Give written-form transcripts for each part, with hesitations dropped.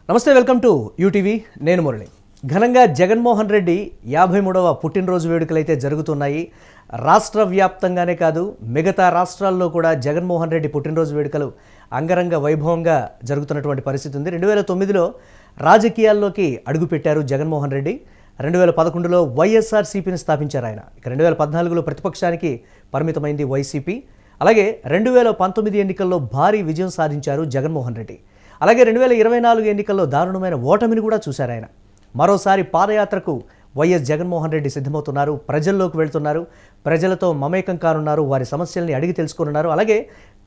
నమస్తే, welcome to UTV. నేను మురళి. ఘనంగా జగన్మోహన్ రెడ్డి 53వ పుట్టినరోజు వేడుకలు అయితే జరుగుతున్నాయి. రాష్ట్ర వ్యాప్తంగానే కాదు, మిగతా రాష్ట్రాల్లో కూడా జగన్మోహన్ రెడ్డి పుట్టినరోజు వేడుకలు అంగరంగ వైభవంగా జరుగుతున్నటువంటి పరిస్థితి ఉంది. 2009లో రాజకీయాల్లోకి అడుగుపెట్టారు జగన్మోహన్ రెడ్డి. 2011లో వైఎస్ఆర్సీపీని స్థాపించారు ఆయన. ఇక 2014లో ప్రతిపక్షానికి పరిమితమైంది వైసీపీ. అలాగే 2019 ఎన్నికల్లో భారీ విజయం సాధించారు జగన్మోహన్ రెడ్డి. అలాగే 2024 ఎన్నికల్లో దారుణమైన ఓటమిని కూడా చూశారు ఆయన. మరోసారి పాదయాత్రకు వైఎస్ జగన్మోహన్ రెడ్డి సిద్ధమవుతున్నారు. ప్రజల్లోకి వెళ్తున్నారు, ప్రజలతో మమేకం కానున్నారు, వారి సమస్యల్ని అడిగి తెలుసుకున్నారు. అలాగే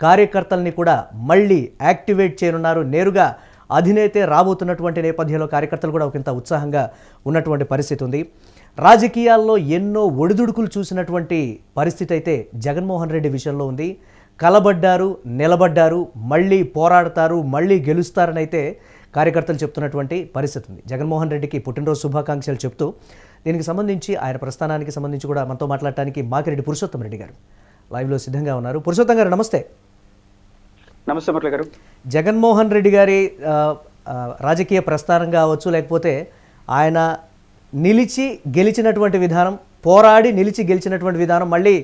కార్యకర్తల్ని కూడా మళ్ళీ యాక్టివేట్ చేయనున్నారు. నేరుగా అధినేతే రాబోతున్నటువంటి నేపథ్యంలో కార్యకర్తలు కూడా ఒకంత ఉత్సాహంగా ఉన్నటువంటి పరిస్థితి ఉంది. రాజకీయాల్లో ఎన్నో ఒడిదుడుకులు చూసినటువంటి పరిస్థితి అయితే జగన్మోహన్ రెడ్డి విషయంలో ఉంది. కలబడ్డారు, నిలబడ్డారు, మళ్ళీ పోరాడతారు, మళ్ళీ గెలుస్తారని అయితే కార్యకర్తలు చెప్తున్నటువంటి పరిస్థితి ఉంది. జగన్మోహన్ రెడ్డికి పుట్టినరోజు శుభాకాంక్షలు చెప్తూ దీనికి సంబంధించి ఆయన ప్రస్థానానికి సంబంధించి కూడా మనతో మాట్లాడటానికి మాకిరెడ్డి పురుషోత్తం రెడ్డి గారు లైవ్లో సిద్ధంగా ఉన్నారు. పురుషోత్తం గారు నమస్తే. నమస్తే మురళి గారు. జగన్మోహన్ రెడ్డి గారి రాజకీయ ప్రస్థానం కావచ్చు, లేకపోతే ఆయన నిలిచి గెలిచినటువంటి విధానం, పోరాడి నిలిచి గెలిచినటువంటి విధానం, మళ్ళీ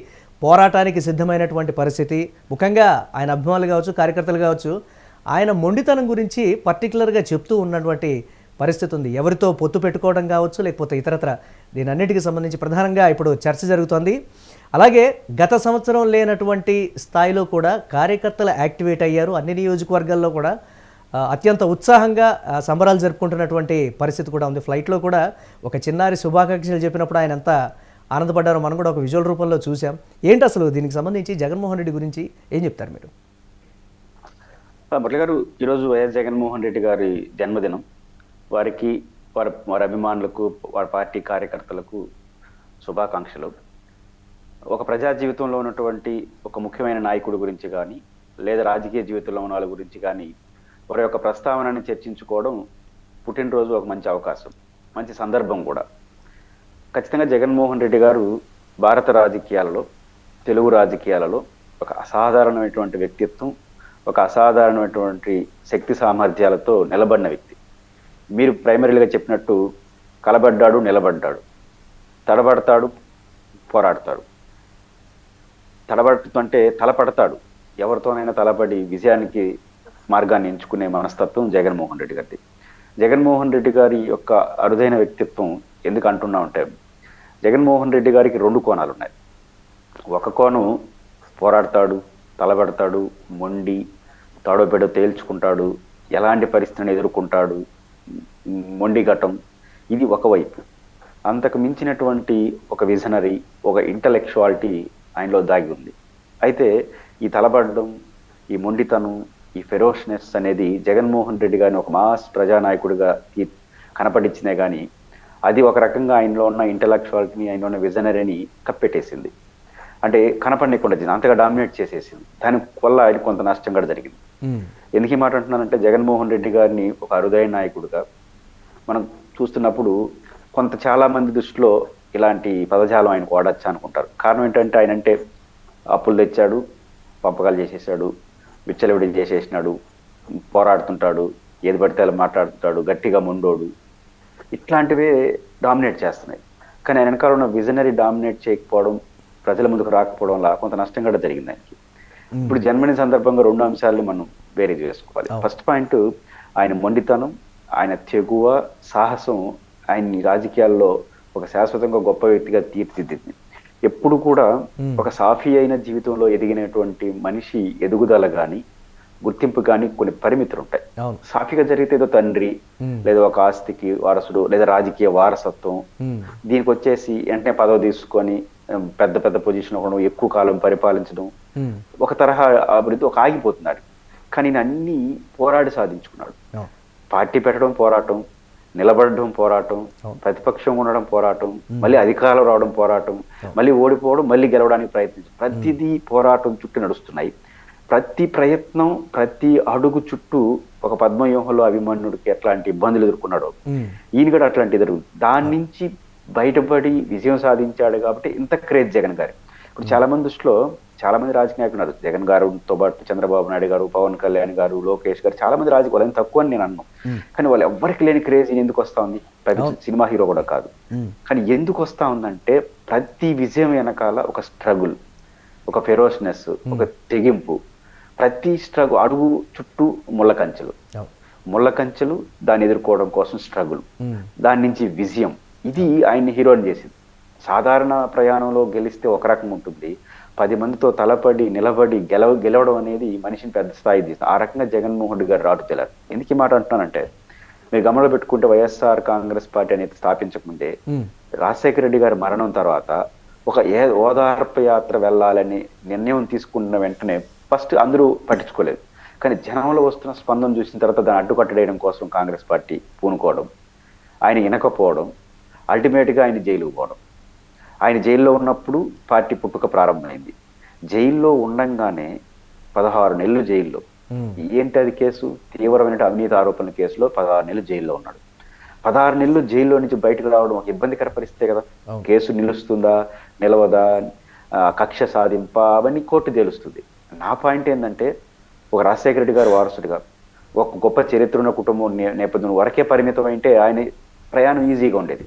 పోరాటానికి సిద్ధమైనటువంటి పరిస్థితి, ముఖ్యంగా ఆయన అభిమానులు కావచ్చు, కార్యకర్తలు కావచ్చు, ఆయన మొండితనం గురించి పర్టికులర్గా చెప్తూ ఉన్నటువంటి పరిస్థితి ఉంది. ఎవరితో పొత్తు పెట్టుకోవడం కావచ్చు, లేకపోతే ఇతరత్ర దీని అన్నిటికీ సంబంధించి ప్రధానంగా ఇప్పుడు చర్చ జరుగుతోంది. అలాగే గత సంవత్సరం లేనటువంటి స్థాయిలో కూడా కార్యకర్తలు యాక్టివేట్ అయ్యారు. అన్ని నియోజకవర్గాల్లో కూడా అత్యంత ఉత్సాహంగా సంబరాలు జరుపుకుంటున్నటువంటి పరిస్థితి కూడా ఉంది. ఫ్లైట్లో కూడా ఒక చిన్నారి శుభాకాంక్షలు చెప్పినప్పుడు ఆయన ఎంత ఆనందపడ్డారో మనం కూడా ఒక విజువల్ రూపంలో చూసాం. ఏంటి అసలు దీనికి సంబంధించి జగన్మోహన్ రెడ్డి గురించి ఏం చెప్తారు మీరు? మురళి గారు, ఈరోజు వైఎస్ జగన్మోహన్ రెడ్డి గారి జన్మదినం. వారికి, వారి అభిమానులకు, వారి పార్టీ కార్యకర్తలకు శుభాకాంక్షలు. ఒక ప్రజా జీవితంలో ఉన్నటువంటి ఒక ముఖ్యమైన నాయకుడి గురించి కానీ, లేదా రాజకీయ జీవితంలో ఉన్న వాళ్ళ గురించి కానీ వారి యొక్క ప్రస్తావనని చర్చించుకోవడం పుట్టినరోజు ఒక మంచి అవకాశం, మంచి సందర్భం కూడా. ఖచ్చితంగా జగన్మోహన్ రెడ్డి గారు భారత రాజకీయాలలో, తెలుగు రాజకీయాలలో ఒక అసాధారణమైనటువంటి వ్యక్తిత్వం, ఒక అసాధారణమైనటువంటి శక్తి సామర్థ్యాలతో నిలబడిన వ్యక్తి. మీరు ప్రైమరీగా చెప్పినట్టు కలబడ్డాడు, నిలబడ్డాడు, తడబడతాడు, పోరాడతాడు. తడబడుతుంటే తలపడతాడు, ఎవరితోనైనా తలపడి విజయానికి మార్గాన్ని ఎంచుకునే మనస్తత్వం జగన్మోహన్ రెడ్డి గారిది. జగన్మోహన్ రెడ్డి గారి యొక్క అరుదైన వ్యక్తిత్వం ఎందుకు అంటున్నా ఉంటే, జగన్మోహన్ రెడ్డి గారికి రెండు కోణాలు ఉన్నాయి. ఒక కోణం పోరాడతాడు, తలబడతాడు, మొండి, తాడోపెడో తేల్చుకుంటాడు, ఎలాంటి పరిస్థితిని ఎదుర్కొంటాడు, మొండి ఘటం. ఇది ఒకవైపు. అంతకు మించినటువంటి ఒక విజనరీ, ఒక ఇంటలెక్చువాలిటీ ఆయనలో దాగి ఉంది. అయితే ఈ తలబడడం, ఈ మొండితనం, ఈ ఫెరోషనెస్ అనేది జగన్మోహన్ రెడ్డి గారిని ఒక మాస్ ప్రజానాయకుడిగా కనపడించినే కానీ అది ఒక రకంగా ఆయనలో ఉన్న ఇంటలెక్చువాలిటీని, ఆయనలో ఉన్న విజనరీని కప్పెట్టేసింది. అంటే కనపడకుండా అంతగా డామినేట్ చేసేసింది. దాని వల్ల ఆయన కొంత నష్టం కూడా జరిగింది. ఎందుకు ఈ మాట అంటున్నానంటే, జగన్మోహన్ రెడ్డి గారిని ఒక అరుదైన నాయకుడిగా మనం చూస్తున్నప్పుడు చాలా మంది దృష్టిలో ఇలాంటి పదజాలం ఆయనకు వాడచ్చు అనుకుంటారు. కారణం ఏంటంటే, ఆయన అంటే అప్పులు తెచ్చాడు, పంపకాలు చేసేసాడు, విచ్చలవిడి చేసేసినాడు, పోరాడుతుంటాడు, ఏది పడితే అలా మాట్లాడుతుంటాడు, గట్టిగా మొండోడు, ఇట్లాంటివే డామినేట్ చేస్తున్నాయి. కానీ ఆయన వెనకాల ఉన్న విజనరీ డామినేట్ చేయకపోవడం, ప్రజల ముందుకు రాకపోవడంలా కొంత నష్టం కూడా జరిగింది ఆయనకి. ఇప్పుడు జన్మదిన సందర్భంగా రెండు అంశాలను మనం వేరే చేసుకోవాలి. ఫస్ట్ పాయింట్, ఆయన మొండితనం, ఆయన తెగువ, సాహసం ఆయన్ని రాజకీయాల్లో ఒక శాశ్వతంగా గొప్ప వ్యక్తిగా తీర్చిదిద్దింది. ఎప్పుడు కూడా ఒక సాఫీ అయిన జీవితంలో ఎదిగినటువంటి మనిషి ఎదుగుదల కానీ, గుర్తింపు కానీ కొన్ని పరిమితులు ఉంటాయి. సాఫీగా జరిగితే ఏదో తండ్రి, లేదా ఒక ఆస్తికి వారసుడు, లేదా రాజకీయ వారసత్వం, దీనికి వచ్చేసి వెంటనే పదవి తీసుకొని పెద్ద పెద్ద పొజిషన్ అవ్వడం, ఎక్కువ కాలం పరిపాలించడం, ఒక తరహా అభివృద్ధి ఒక ఆగిపోతున్నాడు. కానీ అన్ని పోరాడి సాధించుకున్నాడు. పార్టీ పెట్టడం పోరాటం, నిలబడడం పోరాటం, ప్రతిపక్షం ఉండడం పోరాటం, మళ్ళీ అధికారం రావడం పోరాటం, మళ్ళీ ఓడిపోవడం, మళ్ళీ గెలవడానికి ప్రయత్నించడం, ప్రతిదీ పోరాటం చుట్టూ నడుస్తున్నాయి. ప్రతి ప్రయత్నం, ప్రతి అడుగు చుట్టూ ఒక పద్మవ్యూహంలో అభిమన్యుడికి ఎట్లాంటి ఇబ్బందులు ఎదుర్కొన్నాడో ఈయన కూడా అట్లాంటి ఎదుర్కొంది. దాని నుంచి బయటపడి విజయం సాధించాడు కాబట్టి ఇంత క్రేజ్ జగన్ గారి. ఇప్పుడు చాలా మంది దృష్టిలో చాలా మంది రాజకీయ నాయకులు ఉన్నారు. జగన్ గారితో పాటు చంద్రబాబు నాయుడు గారు, పవన్ కళ్యాణ్ గారు, లోకేష్ గారు, చాలా మంది రాజకీయ వాళ్ళని తక్కువ అని నేను అన్నాను. కానీ వాళ్ళు ఎవరికి లేని క్రేజ్ ఎందుకు వస్తా ఉంది? సినిమా హీరో కూడా కాదు. కానీ ఎందుకు వస్తా ఉందంటే ప్రతి విజయం వెనకాల ఒక స్ట్రగుల్, ఒక ఫెరోస్నెస్, ఒక తెగింపు. ప్రతి స్ట్రగుల్ అడుగు చుట్టూ ముళ్ళ కంచెలు, దాన్ని ఎదుర్కోవడం కోసం స్ట్రగుల్, దాని నుంచి విజయం. ఇది ఆయన్ని హీరోని చేసింది. సాధారణ ప్రయాణంలో గెలిస్తే ఒక రకం ఉంటుంది, 10 మందితో తలపడి నిలబడి గెలవడం అనేది మనిషిని పెద్ద స్థాయి తీస్తుంది. ఆ రకంగా జగన్మోహన్ రెడ్డి గారు రాటుతెలారు. ఎందుకు ఈ మాట అంటున్నానంటే, మీరు గమనంలో పెట్టుకుంటే వైఎస్ఆర్ కాంగ్రెస్ పార్టీ అనేది స్థాపించకముందే రాజశేఖర రెడ్డి గారి మరణం తర్వాత ఒక ఓదార్పు యాత్ర వెళ్ళాలని నిర్ణయం తీసుకున్న వెంటనే ఫస్ట్ అందరూ పట్టించుకోలేదు. కానీ జనంలో వస్తున్న స్పందన చూసిన తర్వాత దాన్ని అడ్డుకట్టడం కోసం కాంగ్రెస్ పార్టీ పూనుకోవడం, ఆయన వినకపోవడం, అల్టిమేట్గా ఆయన జైలుకు పోవడం. ఆయన జైల్లో ఉన్నప్పుడు పార్టీ పుట్టుక ప్రారంభమైంది. జైల్లో ఉండంగానే 16 నెలలు జైల్లో. ఏంటి అది కేసు? తీవ్రమైన అవినీతి ఆరోపణల కేసులో 16 నెలలు జైల్లో ఉన్నాడు. 16 నెలలు జైల్లో నుంచి బయటకు రావడం ఒక ఇబ్బందికర పరిస్థితే కదా. కేసు నిలుస్తుందా, నిలవదా, కక్ష సాధింప, అవన్నీ కోర్టు తేలుస్తుంది. నా పాయింట్ ఏంటంటే, ఒక రాజశేఖర రెడ్డి గారు వారసుడిగా ఒక గొప్ప చరిత్ర ఉన్న కుటుంబం నేపథ్యం వరకే పరిమితం అయితే ఆయన ప్రయాణం ఈజీగా ఉండేది.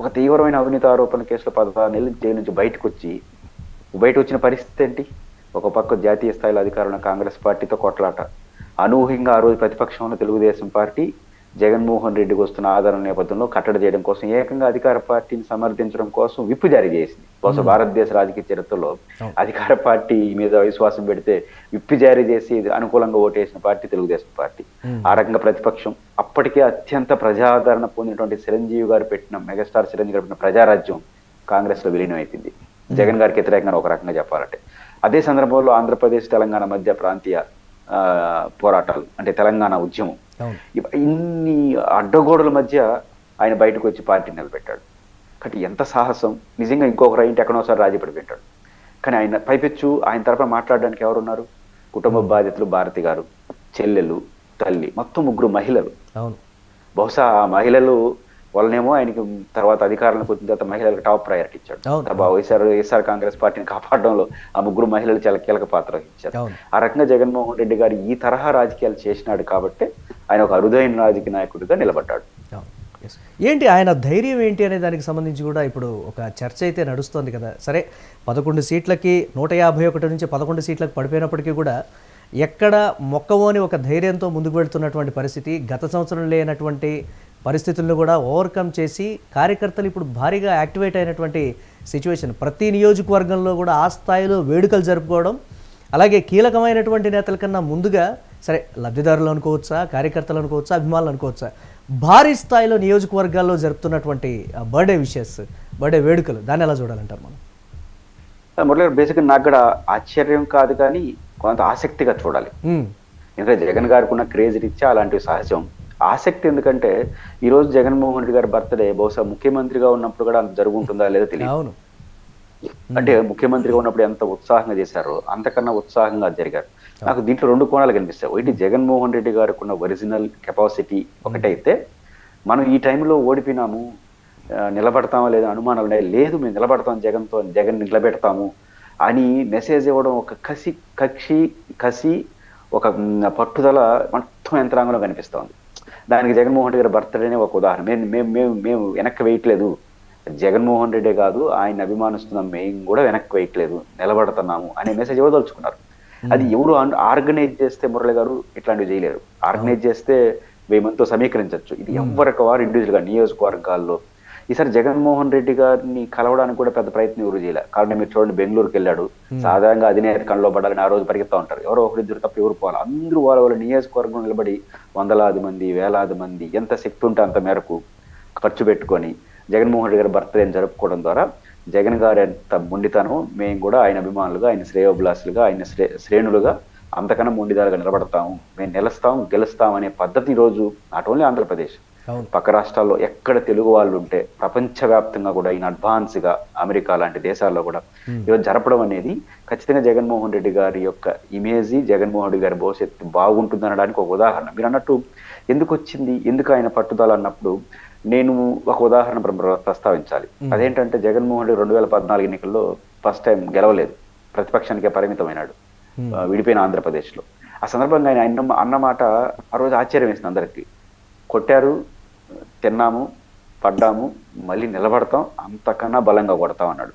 ఒక తీవ్రమైన అవినీతి ఆరోపణ కేసులో 16 నెలలు జైలు నుంచి బయటకు వచ్చిన పరిస్థితి ఏంటి? ఒక పక్క జాతీయ స్థాయిలో అధికారంలో కాంగ్రెస్ పార్టీతో కొట్లాట, అనూహ్యంగా ఆ రోజు ప్రతిపక్షంలో తెలుగుదేశం పార్టీ జగన్మోహన్ రెడ్డికి వస్తున్న ఆదరణ నేపథ్యంలో కట్టడి చేయడం కోసం ఏకంగా అధికార పార్టీని సమర్థించడం కోసం విప్పు జారీ చేసింది. బహుశా భారతదేశ రాజకీయ చరిత్రలో అధికార పార్టీ మీద విశ్వాసం పెడితే విప్పు జారీ చేసి అనుకూలంగా ఓటేసిన పార్టీ తెలుగుదేశం పార్టీ. ఆ రకంగా ప్రతిపక్షం అప్పటికే అత్యంత ప్రజాదరణ పొందినటువంటి చిరంజీవి గారు పెట్టిన, మెగాస్టార్ చిరంజీవి గారు పెట్టిన ప్రజారాజ్యం కాంగ్రెస్ లో విలీనం అయిపోయింది. జగన్ గారికి వ్యతిరేకంగా ఒక రకంగా చెప్పాలంటే. అదే సందర్భంలో ఆంధ్రప్రదేశ్ తెలంగాణ మధ్య ప్రాంతీయ పోరాటాలు, అంటే తెలంగాణ ఉద్యమం, ఇన్ని అడ్డగోడల మధ్య ఆయన బయటకు వచ్చి పార్టీ నిలబెట్టాడు. కాబట్టి ఎంత సాహసం! నిజంగా ఇంకొకరు ఇంటి ఎక్కడోసారి రాజీ పడిపెట్టాడు. కానీ ఆయన పైపెచ్చు ఆయన తరపున మాట్లాడడానికి ఎవరున్నారు? కుటుంబ బాధితులు భారతి గారు, చెల్లెలు, తల్లి, మొత్తం 3 మహిళలు. బహుశా ఆ మహిళలు వాళ్ళనేమో ఆయనకి తర్వాత అధికారంలోకి వచ్చిన తర్వాత మహిళలకు టాప్ ప్రయారిటీ ఇచ్చాడు. వైఎస్ఆర్ కాంగ్రెస్ పార్టీని కాపాడడంలో ఆ 3 మహిళలు చాలా కీలక పాత్ర వహించారు. ఆ రకంగా జగన్మోహన్ రెడ్డి గారు ఈ తరహా రాజకీయాలు చేసినాడు కాబట్టి ఆయన ఒక అరుదైన రాజకీయ నాయకుడిగా నిలబడ్డాడు. ఏంటి ఆయన ధైర్యం ఏంటి అనే దానికి సంబంధించి కూడా ఇప్పుడు ఒక చర్చ అయితే నడుస్తోంది కదా. సరే, 11 సీట్లకి 151 నుంచి 11 సీట్లకు పడిపోయినప్పటికీ కూడా ఎక్కడ మొక్కవోని ఒక ధైర్యంతో ముందుకు వెళ్తున్నటువంటి పరిస్థితి, గత సంవత్సరం లేనటువంటి పరిస్థితులను కూడా ఓవర్కమ్ చేసి కార్యకర్తలు ఇప్పుడు భారీగా యాక్టివేట్ అయినటువంటి సిచ్యువేషన్. ప్రతి నియోజకవర్గంలో కూడా ఆ స్థాయిలో వేడుకలు జరుపుకోవడం, అలాగే కీలకమైనటువంటి నేతల కన్నా ముందుగా, సరే లబ్ధిదారులు అనుకోవచ్చా, కార్యకర్తలు అనుకోవచ్చా, అభిమానులు అనుకోవచ్చా, భారీ స్థాయిలో నియోజకవర్గాల్లో జరుపుతున్నటువంటి బర్త్డే వేడుకలు, దాన్ని ఎలా చూడాలంటారు మనం? మురళి, బేసిక్గా నాకు కూడా ఆశ్చర్యం కాదు, కానీ కొంత ఆసక్తిగా చూడాలి. ఎందుకంటే జగన్ గారికి ఉన్న క్రేజ్ రీత్యా అలాంటివి సహజం. ఆసక్తి ఎందుకంటే ఈరోజు జగన్మోహన్ రెడ్డి గారి బర్త్డే బహుశా ముఖ్యమంత్రిగా ఉన్నప్పుడు కూడా అంత జరుగుతుందా లేదో తెలియదు. అంటే ముఖ్యమంత్రిగా ఉన్నప్పుడు ఎంత ఉత్సాహంగా చేశారో అంతకన్నా ఉత్సాహంగా జరిగారు. నాకు దీంట్లో 2 కోణాలు కనిపిస్తాయి. ఒకటి, జగన్మోహన్ రెడ్డి గారికి ఉన్న ఒరిజినల్ కెపాసిటీ ఒకటైతే, మనం ఈ టైంలో ఓడిపోయినాము, నిలబడతామా లేదా అనుమానాలు ఉన్నాయి. లేదు, మేము నిలబడతాం, జగన్ నిలబెడతాము అని మెసేజ్ ఇవ్వడం, ఒక కసి ఒక పట్టుదల మొత్తం యంత్రాంగంలో కనిపిస్తూ ఉంది. దానికి జగన్మోహన్ రెడ్డి గారి బర్త్డేనే ఒక ఉదాహరణ. మేము వెనక్కి వేయట్లేదు, జగన్మోహన్ రెడ్డి కాదు ఆయన అభిమానిస్తున్నాం, మేము కూడా వెనక్కి వేయట్లేదు, నిలబడుతున్నాము అనే మెసేజ్ ఇవ్వదలుచుకున్నారు. అది ఎవరు ఆర్గనైజ్ చేస్తే, మురళి గారు ఇట్లాంటివి చేయలేరు. ఆర్గనైజ్ చేస్తే 1000 మందితో సమీకరించవచ్చు. ఇది ఎవరికి వారు ఇండివిజువల్గా నియోజకవర్గాల్లో. ఈసారి జగన్మోహన్ రెడ్డి గారిని కలవడానికి కూడా పెద్ద ప్రయత్నం ఎవరు చేయలే. కాబట్టి మీరు చూడండి, బెంగళూరుకి వెళ్ళాడు. సాధారణంగా అధినేత కళ్ళలో పడాలని ఆ రోజు పరిగెత్తా ఉంటారు. ఎవరో ఒకరిద్దరు తప్ప ఎవరు పోవాలి. అందరూ వాళ్ళ నియోజకవర్గం నిలబడి వందలాది మంది, వేలాది మంది, ఎంత శక్తి ఉంటే అంత మేరకు ఖర్చు పెట్టుకొని జగన్మోహన్ రెడ్డి గారి బర్త్డేని జరుపుకోవడం ద్వారా జగన్ గారి ఎంత మొండితనం, మేము కూడా ఆయన అభిమానులుగా, ఆయన శ్రేయోభిలాసులుగా, ఆయన శ్రేణులుగా అంతకన్నా మొండిదారుగా నిలబడతాము, మేము గెలుస్తాం అనే పద్ధతి ఈరోజు నాట్ ఓన్లీ ఆంధ్రప్రదేశ్, పక్క రాష్ట్రాల్లో ఎక్కడ తెలుగు వాళ్ళు ఉంటే ప్రపంచవ్యాప్తంగా కూడా ఈయన అడ్వాన్స్గా అమెరికా లాంటి దేశాల్లో కూడా ఈరోజు జరపడం అనేది ఖచ్చితంగా జగన్మోహన్ రెడ్డి గారి యొక్క ఇమేజ్, జగన్మోహన్ రెడ్డి గారి భవిష్యత్తు బాగుంటుంది అనడానికి ఒక ఉదాహరణ. మీరు అన్నట్టు ఎందుకు వచ్చింది, ఎందుకు ఆయన పట్టుదల అన్నప్పుడు నేను ఒక ఉదాహరణ ప్రస్తావించాలి. అదేంటంటే జగన్మోహన్ రెడ్డి 2014 ఎన్నికల్లో ఫస్ట్ టైం గెలవలేదు. ప్రతిపక్షానికే పరిమితమైనాడు విడిపోయిన ఆంధ్రప్రదేశ్లో. ఆ సందర్భంగా ఆయన అన్నమాట ఆ రోజు ఆశ్చర్యం వేసింది అందరికీ. కొట్టారు, తిన్నాము, పడ్డాము, మళ్ళీ నిలబడతాం, అంతకన్నా బలంగా కొడతాం అన్నాడు.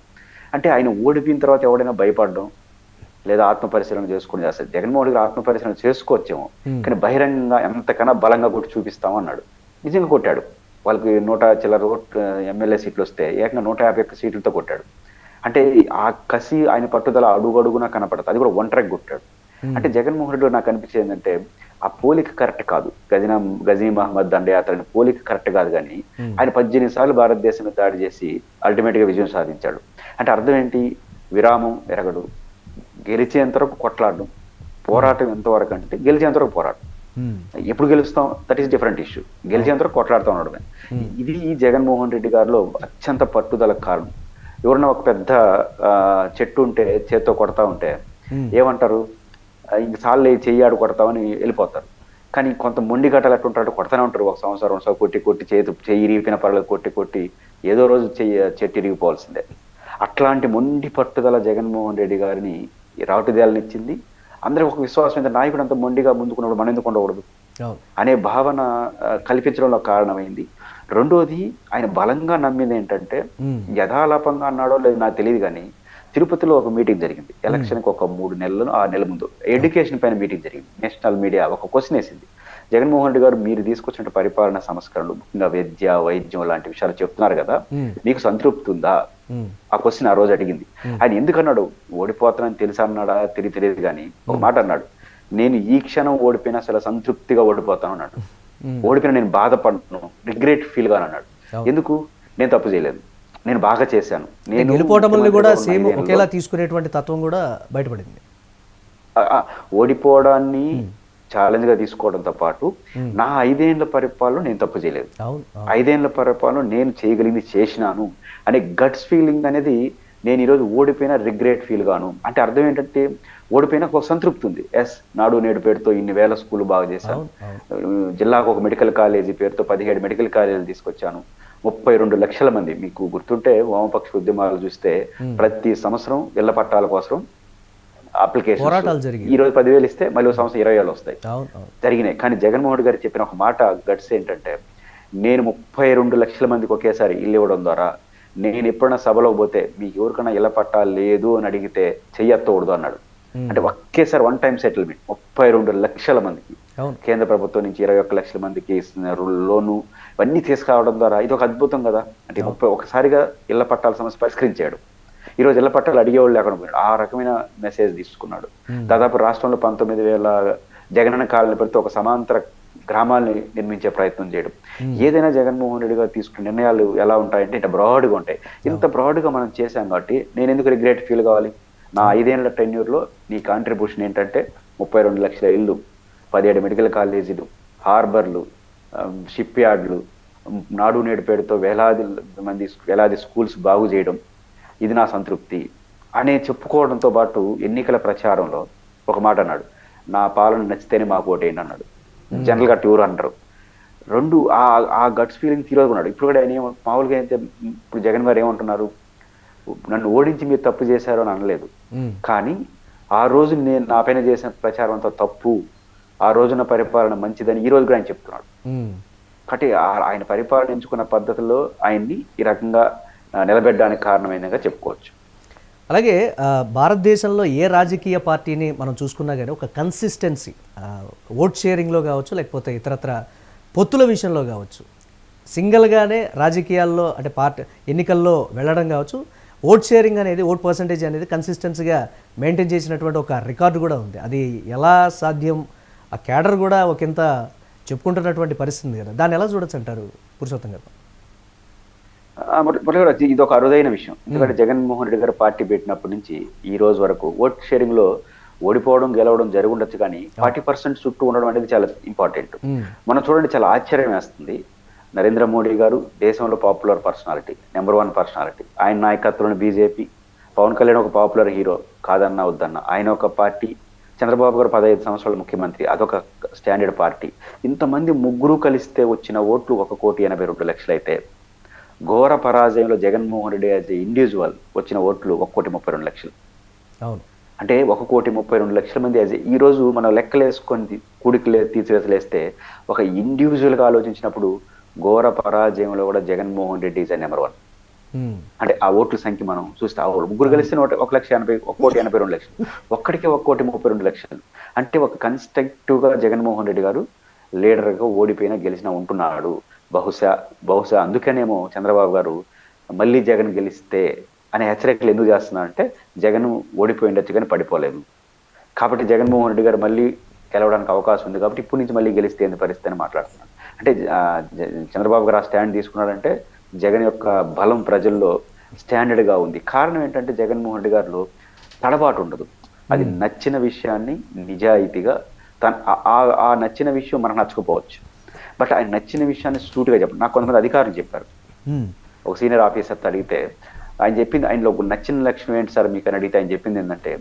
అంటే ఆయన ఓడిపోయిన తర్వాత ఎవడైనా భయపడడం లేదా ఆత్మపరిశీలన చేసుకుని చేస్తారు. జగన్మోహన్ రెడ్డి ఆత్మపరిశీలన చేసుకోవచ్చేమో, కానీ బహిరంగంగా ఎంతకన్నా బలంగా కొట్టి చూపిస్తాం అన్నాడు. నిజంగా కొట్టాడు. వాళ్ళకి 100 చిల్లర ఎమ్మెల్యే సీట్లు వస్తే ఏకంగా 151 సీట్లతో కొట్టాడు. అంటే ఆ కసి, ఆయన పట్టుదల అడుగడుగునా కనపడదు. అది కూడా ఒంటరికి కొట్టాడు. అంటే జగన్మోహన్ రెడ్డి నాకు అనిపించేది ఏంటంటే ఆ పోలిక కరెక్ట్ కాదు. గజనీ మహమ్మద్ దండయాత్ర పోలిక కరెక్ట్ కాదు, కానీ ఆయన 18 సార్లు భారతదేశం మీద దాడి చేసి అల్టిమేట్ గా విజయం సాధించాడు. అంటే అర్థం ఏంటి? విరామం ఎరగడు, గెలిచేంత వరకు కొట్లాడడం, పోరాటం ఎంతవరకు అంటే గెలిచేంత వరకు పోరాటం. ఎప్పుడు గెలుస్తాం దట్ ఈస్ డిఫరెంట్ ఇష్యూ, గెలిచేంత వరకు కొట్లాడుతూ ఉండడమే. ఇది ఈ జగన్మోహన్ రెడ్డి గారిలో అత్యంత పట్టుదలకు కారణం. ఎవరన్నా ఒక పెద్ద చెట్టు ఉంటే చేత్తో కొడతా ఉంటే ఏమంటారు? ఇంక సార్లు చెయ్యాడు కొడతామని వెళ్ళిపోతారు. కానీ కొంత మొండి గట్టలు ఎట్టుంటాడు, కొడతానే ఉంటారు. ఒక సంవత్సరం కొట్టి కొట్టి చెయ్యి ఇరిగిపోయిన పర్లేదు కొట్టి కొట్టి ఏదో రోజు చెట్టు ఇరిగిపోవాల్సిందే. అట్లాంటి మొండి పట్టుదల జగన్మోహన్ రెడ్డి గారిని రాటుదేలనిచ్చింది. అందరికి ఒక విశ్వాసం మీద నాయకుడు అంత మొండిగా ముందుకున్నప్పుడు మనం ఎందుకు ఉండకూడదు అనే భావన కల్పించడంలో కారణమైంది. రెండోది, ఆయన బలంగా నమ్మింది ఏంటంటే, యథాలాపంగా అన్నాడో లేదు నాకు తెలియదు, కానీ తిరుపతిలో ఒక మీటింగ్ జరిగింది ఎలక్షన్కి ఒక 3 నెలలు 6 నెలల ముందు. ఎడ్యుకేషన్ పైన మీటింగ్ జరిగింది. నేషనల్ మీడియా ఒక క్వశ్చన్ వేసింది, జగన్మోహన్ రెడ్డి గారు మీరు తీసుకొచ్చిన పరిపాలన సంస్కరణలు, ముఖ్యంగా విద్య, వైద్యం లాంటి విషయాలు చెప్తున్నారు కదా, మీకు సంతృప్తి ఉందా? ఆ క్వశ్చన్ ఆ రోజు అడిగింది. ఆయన ఎందుకన్నాడు? ఓడిపోతానని తెలుసా అన్నాడా తెలియదు, కానీ ఒక మాట అన్నాడు, నేను ఈ క్షణం ఓడిపోయినా అసలు సంతృప్తిగా ఓడిపోతాను అన్నాడు. ఓడిపోయినా నేను బాధపడను, రిగ్రెట్ ఫీల్ గా అన్నాడు. ఎందుకు? నేను తప్పు చేయలేదు, నేను బాగా చేశాను. నేను గెలుపోవటంలో కూడా సేమ్ ఒకేలా తీసుకునేటువంటి తత్వం కూడా బయటపడింది. ఓడిపోవడాన్ని ఛాలెంజ్ గా తీసుకోవడంతో పాటు నా 5 ఏళ్ల పరిపాలన నేను తప్పు చేయలేదు, 5 ఏళ్ల పరిపాలన నేను చేయగలిగింది చేసినాను అనే గట్స్ ఫీలింగ్ అనేది, నేను ఈరోజు ఓడిపోయినా రిగ్రెట్ ఫీల్ గాను. అంటే అర్థం ఏంటంటే ఓడిపోయినా ఒక సంతృప్తి ఉంది. ఎస్, నాడు నేడు పేరుతో ఇన్ని వేల స్కూల్ బాగా చేశాను, జిల్లాకు ఒక మెడికల్ కాలేజీ పేరుతో 17 మెడికల్ కాలేజీలు తీసుకొచ్చాను, 32 లక్షల మంది, మీకు గుర్తుంటే వామపక్ష ఉద్యమాలు చూస్తే ప్రతి సంవత్సరం ఇళ్ల పట్టాల కోసం అప్లికేషన్, ఈ రోజు 10,000 ఇస్తే మళ్ళీ సంవత్సరం 20,000 వస్తాయి జరిగినాయి. కానీ జగన్మోహన్ రెడ్డి గారు చెప్పిన ఒక మాట గట్స్ ఏంటంటే, నేను 32 లక్షల మందికి ఒకేసారి ఇల్లు ఇవ్వడం ద్వారా, నేను ఎప్పుడైనా సభలో పోతే మీకు ఎవరికైనా ఇళ్ల పట్టాలు లేదు అని అడిగితే చెయ్యత్తకూడదు అన్నాడు. అంటే ఒకేసారి వన్ టైం సెటిల్మెంట్ 32 లక్షల మందికి, కేంద్ర ప్రభుత్వం నుంచి 21 లక్షల మందికి లోను, ఇవన్నీ తీసుకురావడం ద్వారా ఇది ఒక అద్భుతం కదా. అంటే ఒకసారిగా ఇళ్ల పట్టాల సమస్య పరిష్కరించాడు. ఈరోజు ఇళ్ల పట్టాలు అడిగేవాళ్ళు లేకుండా పోయాడు. ఆ రకమైన మెసేజ్ తీసుకున్నాడు. దాదాపు రాష్ట్రంలో 19,000 జగనన్న కాలనీ పెడితే ఒక సమాంతర గ్రామాల్ని నిర్మించే ప్రయత్నం చేయడం. ఏదైనా జగన్మోహన్ రెడ్డి గారు తీసుకున్న నిర్ణయాలు ఎలా ఉంటాయంటే ఇంత బ్రాడ్గా ఉంటాయి. ఇంత బ్రాడ్గా మనం చేశాం కాబట్టి నేను ఎందుకు రిగ్రెట్ ఫీల్ కావాలి? నా 5 ఏళ్ల టెన్యూర్లో నీ కాంట్రిబ్యూషన్ ఏంటంటే 32 లక్షల ఇల్లు, 17 మెడికల్ కాలేజీలు, హార్బర్లు, షిప్ యార్డ్లు, నాడు నేడు పేరుతో వేలాది స్కూల్స్ బాగు చేయడం, ఇది నా సంతృప్తి అనే చెప్పుకోవడంతో పాటు ఎన్నికల ప్రచారంలో ఒక మాట అన్నాడు, నా పాలన నచ్చితేనే మాకు ఓటేయండి అన్నాడు. జనరల్గా టూర్ అంటారు. రెండు ఆ గట్స్ ఫీలింగ్ తీరుకున్నాడు. ఇప్పుడు కూడా ఆయన మామూలుగా అయితే ఇప్పుడు జగన్ గారు ఏమంటున్నారు, నన్ను ఓడించి మీరు తప్పు చేశారు అని అనలేదు, కానీ ఆ రోజు నేను నా పైన చేసిన ప్రచారం అంతా తప్పు, ఆ రోజున పరిపాలన మంచిదని ఈ రోజు కూడా ఆయన చెప్తున్నాడు. కాబట్టి ఆయన పరిపాలన ఎంచుకున్న పద్ధతిలో ఆయన్ని ఈ రకంగా నిలబెట్టడానికి కారణమైనగా చెప్పుకోవచ్చు. అలాగే భారతదేశంలో ఏ రాజకీయ పార్టీని మనం చూసుకున్నా కానీ ఒక కన్సిస్టెన్సీ ఓట్ షేరింగ్లో కావచ్చు, లేకపోతే ఇతరత్ర పొత్తుల విషయంలో కావచ్చు, సింగిల్గానే రాజకీయాల్లో అంటే ఎన్నికల్లో వెళ్ళడం కావచ్చు, ఓట్ షేరింగ్ అనేది, ఓట్ పర్సంటేజ్ అనేది కన్సిస్టెన్సీగా మెయింటైన్ చేసినటువంటి ఒక రికార్డు కూడా ఉంది. అది ఎలా సాధ్యం? ఆ క్యాడర్ కూడా ఒకంత చెప్పుకుంటున్నటువంటి పరిస్థితి కదా, దాన్ని ఎలా చూడొచ్చు అంటారు పురుషోత్తం గారు? ఇది ఒక అరుదైన విషయం. ఎందుకంటే జగన్మోహన్ రెడ్డి గారు పార్టీ పెట్టినప్పటి నుంచి ఈ రోజు వరకు ఓట్ షేరింగ్ లో ఓడిపోవడం గెలవడం జరుగుండొచ్చు, కానీ 40% చుట్టూ ఉండడం అనేది చాలా ఇంపార్టెంట్. మనం చూడండి, చాలా ఆశ్చర్యం వేస్తుంది. నరేంద్ర మోడీ గారు దేశంలో పాపులర్ పర్సనాలిటీ, నెంబర్ 1 పర్సనాలిటీ. ఆయన నాయకత్వంలోని బీజేపీ, పవన్ కళ్యాణ్ ఒక పాపులర్ హీరో, కాదన్నా వద్దన్నా, ఆయన ఒక పార్టీ, చంద్రబాబు గారు 15 సంవత్సరాల ముఖ్యమంత్రి, అదొక స్టాండర్డ్ పార్టీ. ఇంతమంది ముగ్గురు కలిస్తే వచ్చిన ఓట్లు 1,82,00,000 అయితే, ఘోర పరాజయంలో జగన్మోహన్ రెడ్డి యాజ్ ఇండివిజువల్ వచ్చిన ఓట్లు 1,32,00,000. అవును. అంటే 1,32,00,000 మంది ఈ రోజు మనం లెక్కలేసుకొని కూడికలు తీసివేసలేస్తే ఒక ఇండివిజువల్గా ఆలోచించినప్పుడు ఘోర పరాజయంలో కూడా Jaganmohan Reddy is number one. Um, అంటే ఆ ఓట్ల సంఖ్య మనం చూస్తే ఆ ముగ్గురు అవును. కలిస్తే 1,80,000 1,82,00,000 ఒక్కడికే 1,32,00,000. అంటే ఒక కన్స్ట్రక్టివ్ గా జగన్మోహన్ రెడ్డి గారు లీడర్ గా ఓడిపోయినా గెలిచినా ఉంటున్నాడు. బహుశా బహుశా అందుకనేమో చంద్రబాబు గారు మళ్ళీ జగన్ గెలిస్తే అనే హెచ్చరికలు ఎందుకు చేస్తున్నారంటే జగన్ ఓడిపోయి ఉండొచ్చు కానీ పడిపోలేదు. కాబట్టి జగన్మోహన్ రెడ్డి గారు మళ్ళీ గెలవడానికి అవకాశం ఉంది కాబట్టి ఇప్పటి నుంచి మళ్ళీ గెలిస్తే ఏంది పరిస్థితి అని మాట్లాడుతున్నాడు. అంటే చంద్రబాబు గారు ఆ స్టాండ్ తీసుకున్నాడంటే జగన్ యొక్క బలం ప్రజల్లో స్టాండర్డ్ గా ఉంది. కారణం ఏంటంటే జగన్మోహన్ రెడ్డి గారిలో తడబాటు ఉండదు. అది ఉమ్, నచ్చిన విషయాన్ని నిజాయితీగా ఆ నచ్చిన విషయం మనకు నచ్చకపోవచ్చు, బట్ ఆయన నచ్చిన విషయాన్ని సూటిగా చెప్పండి. నాకు కొంతమంది అధికారులు చెప్పారు, ఉమ్, ఒక సీనియర్ ఆఫీసర్తో అడిగితే ఆయన చెప్పింది, ఆయనలో ఒక నచ్చిన లక్షణం ఏంటి సార్ మీకు అని అడిగితే ఆయన చెప్పింది ఏంటంటే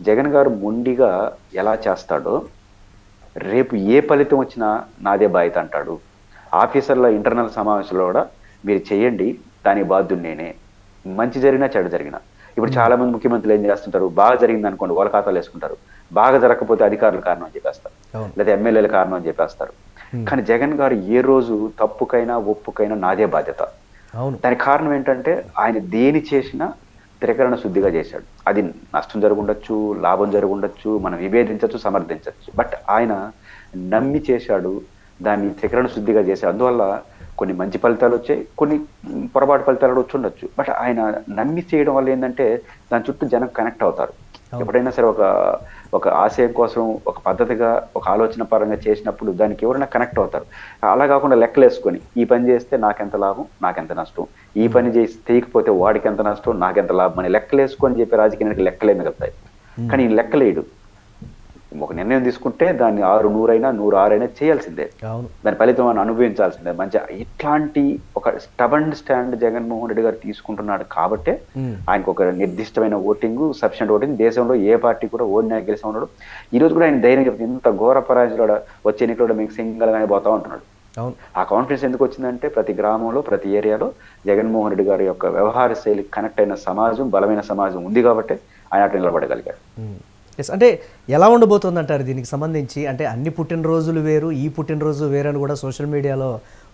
జగన్ గారు మొండిగా ఎలా చేస్తాడో రేపు ఏ ఫలితం వచ్చినా నాదే బాధ్యత అంటాడు. ఆఫీసర్ల ఇంటర్నల్ సమావేశంలో కూడా మీరు చేయండి, దానికి బాధ్యుడు నేనే, మంచి జరిగినా చెడు జరిగినా. ఇప్పుడు ఉమ్, చాలా మంది ముఖ్యమంత్రులు ఏం చేస్తుంటారు, బాగా జరిగింది అనుకోండి వాళ్ళ ఖాతాలు వేసుకుంటారు, బాగా జరగకపోతే అధికారుల కారణం అని చెప్పేస్తారు, అవును. లేదా ఎమ్మెల్యేల కారణం అని చెప్పేస్తారు. ఉమ్, కానీ జగన్ గారు ఏ రోజు తప్పుకైనా ఒప్పుకైనా నాదే బాధ్యత. అవును. దానికి కారణం ఏంటంటే ఆయన దేని చేసినా త్రికరణ శుద్ధిగా చేశాడు. అది నష్టం జరుగుండొచ్చు, లాభం జరుగుండొచ్చు, మనం విభేదించవచ్చు, సమర్థించవచ్చు, బట్ ఆయన నమ్మి చేశాడు, దాన్ని త్రికరణ శుద్ధిగా చేశాడు. అందువల్ల కొన్ని మంచి ఫలితాలు వచ్చాయి, కొన్ని పొరపాటు ఫలితాలు వచ్చి ఉండొచ్చు, బట్ ఆయన నమ్మి చేయడం వల్ల ఏంటంటే దాని చుట్టూ జనం కనెక్ట్ అవుతారు. అవును. ఎప్పుడైనా సరే ఒక ఒక ఆశయం కోసం ఒక పద్ధతిగా ఒక ఆలోచన పరంగా చేసినప్పుడు దానికి ఎవరైనా కనెక్ట్ అవుతారు. అలా కాకుండా లెక్కలేసుకొని ఈ పని చేస్తే నాకెంత లాభం, నాకెంత నష్టం, ఈ పని చేసి తీయకపోతే వాడికి ఎంత నష్టం, నాకెంత లాభం అని లెక్కలేసుకొని చెప్పే రాజకీయానికి లెక్కలే మిగులుతాయి. ఉమ్, కానీ ఈ లెక్కలేయడు. ఒక నిర్ణయం తీసుకుంటే దాన్ని 6 100 106 చేయాల్సిందే, అవును. దాని ఫలితం మనం అనుభవించాల్సిందే. మంచి ఇట్లాంటి ఒక స్టబన్ స్టాండ్ జగన్మోహన్ రెడ్డి గారు తీసుకుంటున్నాడు కాబట్టే ఉమ్, ఆయనకు ఒక నిర్దిష్టమైన ఓటింగ్, సఫిషియెంట్ ఓటింగ్, దేశంలో ఏ పార్టీ కూడా ఓడినా గెలిచి ఉన్నాడు. ఈ రోజు కూడా ఆయన ధైర్యం చెప్తుంది, ఇంత ఘోర పరాజయంలో వచ్చే ఎన్నికల్లో మీకు సింగిల్ గానే పోతా ఉంటున్నాడు. అవును. ఆ కాన్ఫిడెన్స్ ఎందుకు వచ్చిందంటే ప్రతి గ్రామంలో ప్రతి ఏరియాలో జగన్మోహన్ రెడ్డి గారి యొక్క వ్యవహార శైలి కనెక్ట్ అయిన సమాజం, బలమైన సమాజం ఉంది కాబట్టి ఆయన అటు నిలబడగలిగాడు. ఎస్, అంటే ఎలా ఉండబోతుంది అంటారు దీనికి సంబంధించి? అంటే అన్ని పుట్టినరోజులు వేరు, ఈ పుట్టినరోజు వేరు అని కూడా సోషల్ మీడియాలో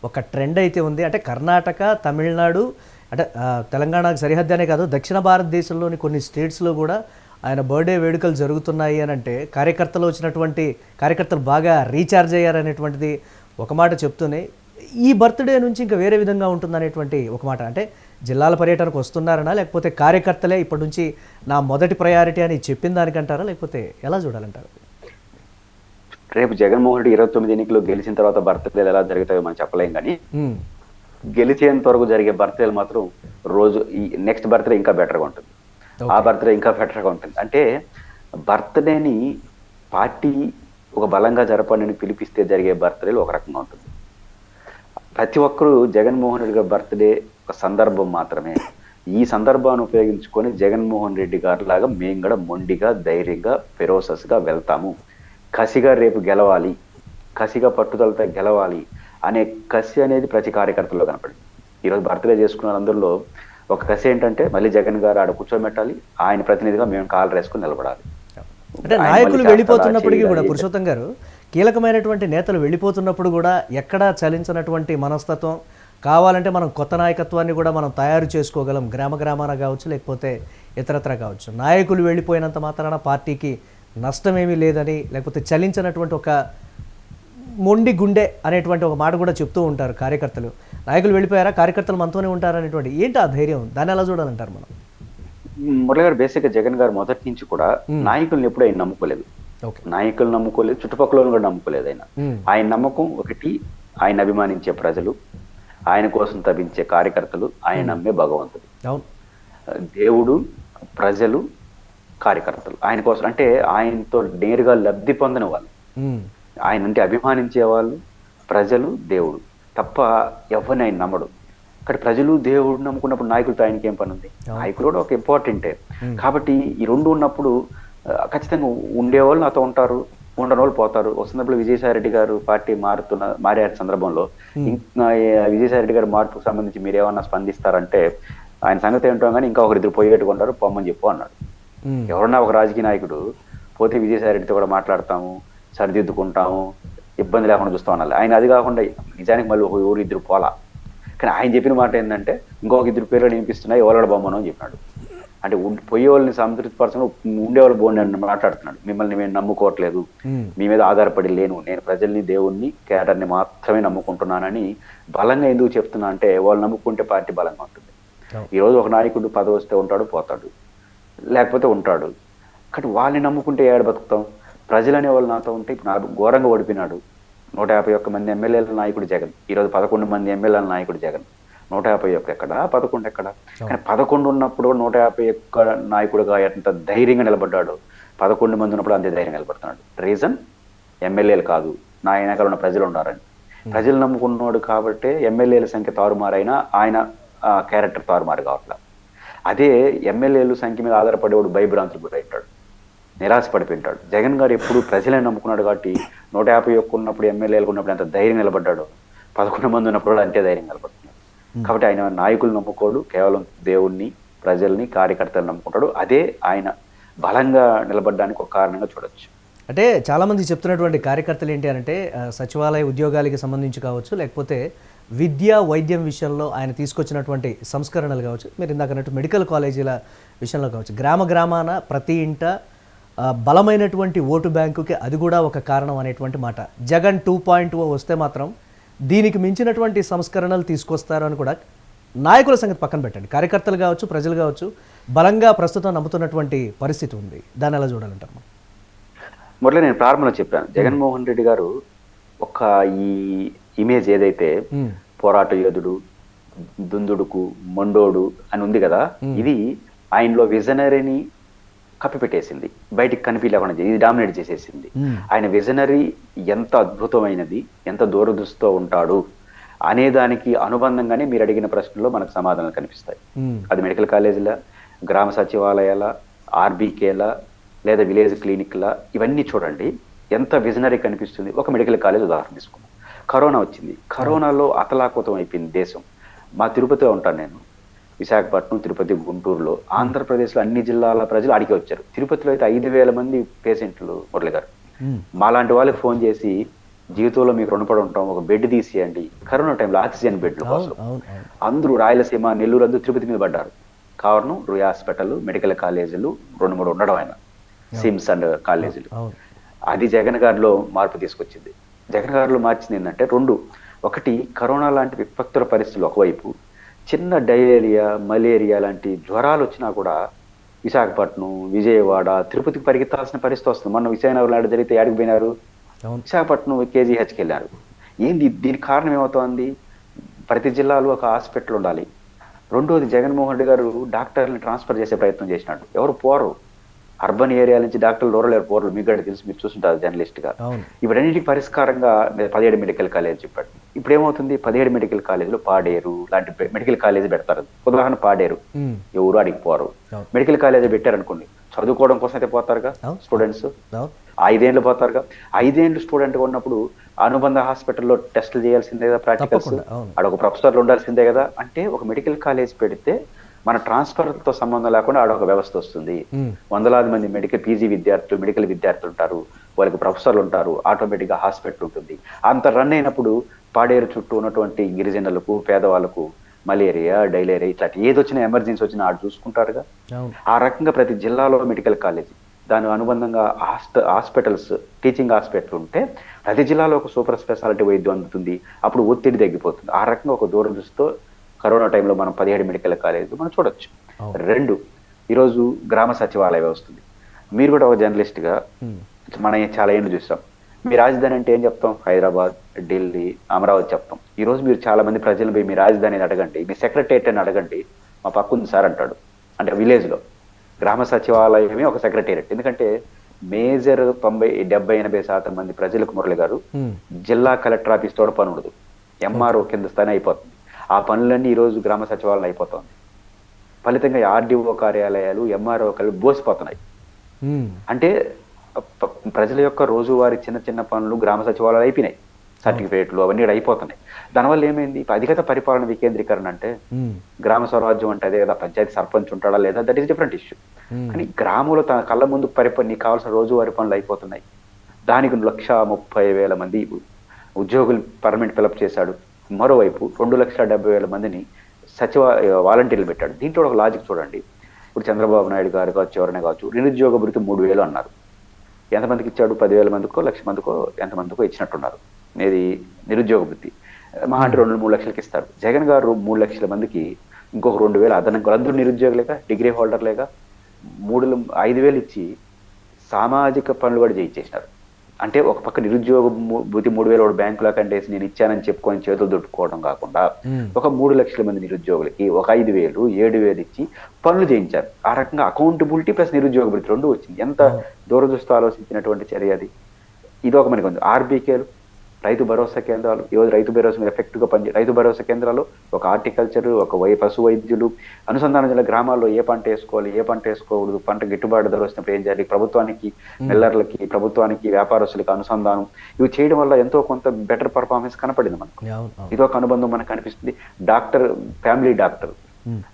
ఒక ట్రెండ్ అయితే ఉంది. అంటే కర్ణాటక, తమిళనాడు, అంటే తెలంగాణకు సరిహద్దు అనే కాదు, దక్షిణ భారతదేశంలోని కొన్ని స్టేట్స్లో కూడా ఆయన బర్త్డే వేడుకలు జరుగుతున్నాయి అని అంటే కార్యకర్తలు బాగా రీఛార్జ్ అయ్యారనేటువంటిది ఒక మాట చెప్తూనే, ఈ బర్త్డే నుంచి ఇంకా వేరే విధంగా ఉంటుందనేటువంటి ఒక మాట. అంటే జిల్లాల పర్యటనకు వస్తున్నారనా, లేకపోతే కార్యకర్తలే ఇప్పటి నుంచి నా మొదటి ప్రయారిటీ అని చెప్పిన దానికంటారా, లేకపోతే ఎలా చూడాలంటారు? రేపు జగన్మోహన్ రెడ్డి 29 ఎన్నికలు గెలిచిన తర్వాత బర్త్డేలు ఎలా జరుగుతాయో మనం చెప్పలేం, కానీ గెలిచేంత వరకు జరిగే బర్త్డేలు మాత్రం రోజు ఈ నెక్స్ట్ బర్త్డే ఇంకా బెటర్గా ఉంటుంది, ఆ బర్త్డే ఇంకా బెటర్గా ఉంటుంది. అంటే బర్త్డేని పార్టీ ఒక బలంగా జరపండి పిలిపిస్తే జరిగే బర్త్డేలు ఒక రకంగా ఉంటుంది. ప్రతి ఒక్కరూ జగన్మోహన్ రెడ్డి గారి బర్త్డే ఒక సందర్భం మాత్రమే. ఈ సందర్భాన్ని ఉపయోగించుకొని జగన్మోహన్ రెడ్డి గారి లాగా మేము కూడా మొండిగా, ధైర్యంగా, ఫెరోసస్గా వెళ్తాము, కసిగా రేపు గెలవాలి, కసిగా పట్టుదలతో గెలవాలి అనే కసి అనేది ప్రతి కార్యకర్తల్లో కనపడింది. ఈరోజు బర్త్డే చేసుకున్న అందరిలో ఒక కసి ఏంటంటే మళ్ళీ జగన్ గారు ఆడ కూర్చోబెట్టాలి, ఆయన ప్రతినిధిగా మేము కాలు వేసుకుని నిలబడాలి. అంటే నాయకులు వెళ్ళిపోతున్నప్పటికీ కూడా పురుషోత్తం గారు, కీలకమైనటువంటి నేతలు వెళ్ళిపోతున్నప్పుడు కూడా ఎక్కడా చలించినటువంటి మనస్తత్వం, కావాలంటే మనం కొత్త నాయకత్వాన్ని కూడా మనం తయారు చేసుకోగలం, గ్రామాన కావచ్చు, లేకపోతే ఇతరత్ర కావచ్చు. నాయకులు వెళ్ళిపోయినంత మాత్రాన పార్టీకి నష్టమేమీ లేదని, లేకపోతే చలించినటువంటి ఒక మొండి గుండె అనేటువంటి ఒక మాట కూడా చెప్తూ ఉంటారు కార్యకర్తలు. నాయకులు వెళ్ళిపోయారా, కార్యకర్తలు మనతోనే ఉంటారనేటువంటి, ఏంటి ఆ ధైర్యం? దాన్ని ఎలా చూడాలంటారు మనం? మురళి గారు బేసిక్ గా జగన్ గారు మొదటి నుంచి కూడా నాయకులను ఎప్పుడు ఆయన నమ్ముకోలేదు, నాయకులు నమ్ముకోలేదు, చుట్టుపక్కల కూడా నమ్ముకోలేదు. ఆయన నమ్మకం ఒకటి, ఆయన అభిమానించే ప్రజలు, ఆయన కోసం తపించే కార్యకర్తలు, ఆయన నమ్మే భగవంతుడు, దేవుడు, ప్రజలు, కార్యకర్తలు ఆయన కోసం. అంటే ఆయనతో నేరుగా లబ్ధి పొందిన వాళ్ళు, ఆయన అంటే అభిమానించే వాళ్ళు, ప్రజలు, దేవుడు తప్ప ఎవరిని ఆయన నమ్మడు. కానీ ప్రజలు దేవుడు నమ్ముకున్నప్పుడు నాయకులతో ఆయనకి ఏం పని ఉంది? నాయకులు కూడా ఒక ఇంపార్టెంటే. కాబట్టి ఈ రెండు ఉన్నప్పుడు ఖచ్చితంగా ఉండేవాళ్ళు నాతో ఉంటారు, ఉండని వాళ్ళు పోతారు. వస్తున్నప్పుడు విజయసాయి రెడ్డి గారు పార్టీ మారే సందర్భంలో విజయసాయి రెడ్డి గారు మార్పుకు సంబంధించి మీరు ఏమన్నా స్పందిస్తారంటే ఆయన సంగతి ఏంటో కానీ ఇంకా ఒకరిద్దరు పోయేట్టుకుంటారు, పొమ్మని చెప్పు అన్నాడు. ఎవరన్నా ఒక రాజకీయ నాయకుడు పోతే విజయసాయి రెడ్డితో కూడా మాట్లాడతాము, సరిదిద్దుకుంటాము, ఇబ్బంది లేకుండా చూస్తాం అనాలి. ఆయన అది కాకుండా నిజానికి మళ్ళీ ఒక ఊరు ఇద్దరు పోలా. కానీ ఆయన చెప్పిన మాట ఏంటంటే ఇంకొక ఇద్దరు పేర్లు వినిపిస్తున్నాయి, ఎవరు బొమ్మను అని చెప్పినాడు. అంటే పోయే వాళ్ళని సంతృప్తిపరచడం, ఉండేవాళ్ళు బాగుండి అని మాట్లాడుతున్నాడు. మిమ్మల్ని మేము నమ్ముకోవట్లేదు, మీ మీద ఆధారపడి లేను, నేను ప్రజల్ని, దేవుణ్ణి, కేడర్ని మాత్రమే నమ్ముకుంటున్నానని బలంగా ఎందుకు చెప్తున్నా అంటే వాళ్ళు నమ్ముకుంటే పార్టీ బలంగా ఉంటుంది. ఈరోజు ఒక నాయకుడు పదవి వస్తే ఉంటాడు, పోతాడు, లేకపోతే ఉంటాడు. కానీ వాళ్ళని నమ్ముకుంటే ఏడు బతుకుతాం? ప్రజలనే వాళ్ళు నాతో ఉంటే ఇప్పుడు ఘోరంగా ఓడిపోయినాడు. 151 మంది ఎమ్మెల్యేల నాయకుడు జగన్, ఈరోజు 11 మంది ఎమ్మెల్యేల నాయకుడు జగన్. 151 ఎక్కడ, 11 ఎక్కడ? కానీ 11 ఉన్నప్పుడు 151 నాయకుడుగా ఎంత ధైర్యంగా నిలబడ్డాడు, 11 మంది ఉన్నప్పుడు అంతే ధైర్యంగా నిలబడుతున్నాడు. రీజన్ ఎమ్మెల్యేలు కాదు, నా వెనకాల ఉన్న ప్రజలు ఉన్నారని. ప్రజలు నమ్ముకున్నాడు కాబట్టే ఎమ్మెల్యేల సంఖ్య తారుమారైనా ఆయన క్యారెక్టర్ తారుమారు కావట్లా. అదే ఎమ్మెల్యేలు సంఖ్య మీద ఆధారపడేవాడు భయభ్రాంతులు గురైంటాడు, నిరాశపడిపోయింటాడు. జగన్ గారు ఎప్పుడు ప్రజలే నమ్ముకున్నాడు కాబట్టి 151 ఉన్నప్పుడు ఎమ్మెల్యేలకు ఉన్నప్పుడు ఎంత ధైర్యం నిలబడ్డాడు, 11 మంది ఉన్నప్పుడు అంతే ధైర్యం నిలబడుతున్నాడు. కాబట్టి ఆయన నాయకులు నమ్ముకోడు, కేవలం దేవుణ్ణి, ప్రజల్ని, కార్యకర్తలు నమ్ముకుంటాడు. అదే ఆయన బలంగా నిలబడడానికి ఒక కారణంగా చూడొచ్చు. అంటే చాలామంది చెప్తున్నటువంటి కార్యకర్తలు ఏంటి అంటే సచివాలయ ఉద్యోగాలకి సంబంధించి కావచ్చు, లేకపోతే విద్య వైద్యం విషయంలో ఆయన తీసుకొచ్చినటువంటి సంస్కరణలు కావచ్చు, మీరు ఇందాక అన్నట్టు మెడికల్ కాలేజీల విషయంలో కావచ్చు, గ్రామాన ప్రతి ఇంట బలమైనటువంటి ఓటు బ్యాంకుకి అది కూడా ఒక కారణం అనేటువంటి మాట. జగన్ 2.0 వస్తే మాత్రం దీనికి మించినటువంటి సంస్కరణలు తీసుకొస్తారు అని కూడా నాయకుల సంగతి పక్కన పెట్టండి, కార్యకర్తలు కావచ్చు, ప్రజలు కావచ్చు, బలంగా ప్రస్తుతం నమ్ముతున్నటువంటి పరిస్థితి ఉంది. దాన్ని ఎలా చూడాలంటారు? మొదలు నేను ప్రారంభంలో చెప్పాను, జగన్మోహన్ రెడ్డి గారు ఒక ఈ ఇమేజ్ ఏదైతే పోరాట యోధుడు, దుందుడుకు, మొండోడు అని ఉంది కదా, ఇది ఆయనలో విజనరీని కప్పిపెట్టేసింది, బయటికి కనిపించలేకుండా ఇది డామినేట్ చేసేసింది. ఆయన విజనరీ ఎంత అద్భుతమైనది, ఎంత దూరదృష్టితో ఉంటాడు అనే దానికి అనుబంధంగానే మీరు అడిగిన ప్రశ్నలో మనకు సమాధానాలు కనిపిస్తాయి. అది మెడికల్ కాలేజీల, గ్రామ సచివాలయాల, ఆర్బీకేల, లేదా విలేజ్ క్లినిక్ల, ఇవన్నీ చూడండి ఎంత విజనరీ కనిపిస్తుంది. ఒక మెడికల్ కాలేజ్ ఉదాహరణ తీసుకున్నాం. కరోనా వచ్చింది, కరోనాలో అతలాకుతం అయిపోయింది దేశం. మా తిరుపతిలో ఉంటాను నేను, విశాఖపట్నం, తిరుపతి, గుంటూరులో, ఆంధ్రప్రదేశ్లో అన్ని జిల్లాల ప్రజలు అడిగి వచ్చారు. తిరుపతిలో అయితే 5,000 మంది పేషెంట్లు. మురళి గారు, మాలాంటి వాళ్ళకి ఫోన్ చేసి జీవితంలో మీకు రుణపడి ఉంటాం, ఒక బెడ్ తీసేయండి. కరోనా టైంలో ఆక్సిజన్ బెడ్ల కోసం అందరూ రాయలసీమ, నెల్లూరు అందరూ తిరుపతి మీద పడ్డారు. కారణం రూయా హాస్పిటల్, మెడికల్ కాలేజీలు 2-3 ఉండడం, ఆయన సిమ్స్ అండ్ కాలేజీలు. అది జగన్ గారిలో మార్పు తీసుకొచ్చింది. జగన్ గారిలో మార్చింది ఏంటంటే ఒకటి కరోనా లాంటి విపత్తుల పరిస్థితులు ఒకవైపు, చిన్న డయేరియా, మలేరియా లాంటి జ్వరాలు వచ్చినా కూడా విశాఖపట్నం, విజయవాడ, తిరుపతికి పరిగెత్తాల్సిన పరిస్థితి వస్తుంది. మొన్న విజయనగరం లాంటి జరిగితే ఏడికి పోయినారు, విశాఖపట్నం KGHకి వెళ్ళారు. ఏంది దీనికి కారణం ఏమవుతోంది? ప్రతి జిల్లాలో ఒక హాస్పిటల్ ఉండాలి. రెండోది, జగన్మోహన్ రెడ్డి గారు డాక్టర్ని ట్రాన్స్ఫర్ చేసే ప్రయత్నం చేసినాడు. ఎవరు పోరు, అర్బన్ ఏరియా నుంచి డాక్టర్లు రూరల్ పోర్లు, మీకు కూడా తెలుసు, మీరు చూస్తుంటారు జర్నలిస్ట్ గా. ఇవన్నిటికి పరిష్కారంగా 17 మెడికల్ కాలేజ్ చెప్పాడు. ఇప్పుడు ఏమవుతుంది, 17 మెడికల్ కాలేజీలు పాడేరు లాంటి మెడికల్ కాలేజీ పెడతారు. ఉదాహరణ పాడేరు, ఎవరు అడిగి పోరు. మెడికల్ కాలేజీ పెట్టారనుకోండి, చదువుకోవడం కోసం అయితే పోతారుగా స్టూడెంట్స్, 5 ఏళ్ళు పోతారుగా. 5 ఏళ్ళు స్టూడెంట్ గా ఉన్నప్పుడు అనుబంధ హాస్పిటల్లో టెస్టులు చేయాల్సిందే కదా, ప్రాక్టికల్స్, ఆడొక ప్రొఫెసర్లు ఉండాల్సిందే కదా. అంటే ఒక మెడికల్ కాలేజ్ పెడితే మన ట్రాన్స్ఫర్తో సంబంధం లేకుండా ఆడొక వ్యవస్థ వస్తుంది. వందలాది మంది PG విద్యార్థులు, మెడికల్ విద్యార్థులు ఉంటారు, వాళ్ళకి ప్రొఫెసర్లు ఉంటారు, ఆటోమేటిక్గా హాస్పిటల్ ఉంటుంది. అంత రన్ అయినప్పుడు పాడేరు చుట్టూ ఉన్నటువంటి గిరిజనులకు, పేదవాళ్ళకు మలేరియా, డైలేరియా ఇట్లాంటి ఏది వచ్చినా, ఎమర్జెన్సీ వచ్చినా ఆడు చూసుకుంటారుగా. ఆ రకంగా ప్రతి జిల్లాలో మెడికల్ కాలేజీ, దాని అనుబంధంగా హాస్పిటల్స్, టీచింగ్ హాస్పిటల్ ఉంటే ప్రతి జిల్లాలో ఒక సూపర్ స్పెషాలిటీ వైద్యం అందుతుంది. అప్పుడు ఒత్తిడి తగ్గిపోతుంది. ఆ రకంగా ఒక దూరదృష్టితో కరోనా టైంలో మనం 17 మెడికల్ కాలేజీలు మనం చూడొచ్చు. 2, ఈరోజు గ్రామ సచివాలయ వ్యవస్థ ఉంది. మీరు కూడా ఒక జర్నలిస్ట్గా మనం చాలా ఏళ్ళు చూస్తాం. మీ రాజధాని అంటే ఏం చెప్తాం? హైదరాబాద్, ఢిల్లీ, అమరావతి చెప్తాం. ఈరోజు మీరు చాలా మంది ప్రజలు పోయి మీ రాజధానిని అడగండి, మీ సెక్రటేరియట్ అని అడగండి, మా పక్కుంది సార్ అంటాడు. అంటే విలేజ్లో గ్రామ సచివాలయమే ఒక సెక్రటేరియట్. ఎందుకంటే మేజర్ 70-80% మంది ప్రజలకు, మురళి గారు, జిల్లా కలెక్టర్ ఆఫీస్ తోడ పని ఉండదు, MRO కింద స్థాయి అయిపోతుంది. ఆ పనులన్నీ ఈరోజు గ్రామ సచివాలయం అయిపోతుంది. ఫలితంగా RDO కార్యాలయాలు, MRO కార్యాలయాలు బోసిపోతున్నాయి. అంటే ప్రజల యొక్క రోజువారీ చిన్న చిన్న పనులు గ్రామ సచివాలయాలు అయిపోయినాయి. సర్టిఫికేట్లు అవన్నీ అయిపోతున్నాయి. దానివల్ల ఏమైంది, అధిగత పరిపాలన వికేంద్రీకరణ అంటే గ్రామ స్వరాజ్యం అంటే అదే కదా, పంచాయతీ సర్పంచ్ ఉంటాడా లేదా, దట్ ఈస్ డిఫరెంట్ ఇష్యూ. కానీ గ్రామంలో తన కళ్ళ ముందు నీకు కావాల్సిన రోజువారీ పనులు అయిపోతున్నాయి. దానికి 1,30,000 మంది ఉద్యోగులు పర్మనెంట్ ఫిలప్ చేశాడు. మరోవైపు 2,70,000 మందిని వాలంటీర్లు పెట్టాడు. దీంట్లో ఒక లాజిక్ చూడండి. ఇప్పుడు చంద్రబాబు నాయుడు గారు కావచ్చు, ఎవరైనా కావచ్చు, నిరుద్యోగ భృతి 3,000 అన్నారు. ఎంతమందికి ఇచ్చాడు? 10,000 మందికో 1,00,000 మందికో ఎంతమందికో ఇచ్చినట్టున్నారు. ఏది నిరుద్యోగ భృతి మహా అంటే 2-3 లక్షలకి ఇస్తారు. జగన్ గారు 3 లక్షల మందికి ఇంకొక 2,000 అదనంగా, అందరూ నిరుద్యోగులేక, డిగ్రీ హోల్డర్ లేక 5,000 ఇచ్చి సామాజిక పనులు కూడా చేయించేసినారు. అంటే ఒక పక్క నిరుద్యోగ భృతి 3,000 బ్యాంకులో కంటేసి నేను ఇచ్చానని చెప్పుకొని చేతులు దొట్టుకోవడం కాకుండా ఒక 3 లక్షల మంది నిరుద్యోగులకి ఒక 5,000, 7,000 ఇచ్చి పనులు చేయించారు. ఆ రకంగా అకౌంటబిలిటీ ప్లస్ నిరుద్యోగ భృతి 2 వచ్చింది. ఎంత దూరదృష్టి ఆలోచించినటువంటి చర్య అది. ఇది ఒక మనకి ఉంది. ఆర్బీకేలు, రైతు భరోసా కేంద్రాలు, ఈరోజు రైతు భరోసా మీద ఎఫెక్ట్గా రైతు భరోసా కేంద్రాలు, ఒక హార్టికల్చర్, ఒక పశు వైద్యులు అనుసంధానం జిల్లా గ్రామాల్లో ఏ పంట వేసుకోవాలి, ఏ పంట వేసుకోకూడదు, పంట గిట్టుబాటు ధర వచ్చినప్పుడు ఏం చేయాలి, ప్రభుత్వానికి మిల్లర్లకి, ప్రభుత్వానికి వ్యాపారస్తులకి అనుసంధానం, ఇవి చేయడం వల్ల ఎంతో కొంత బెటర్ పర్ఫార్మెన్స్ కనపడింది మనకు. ఇదొక అనుబంధం మనకు కనిపిస్తుంది. డాక్టర్, ఫ్యామిలీ డాక్టర్,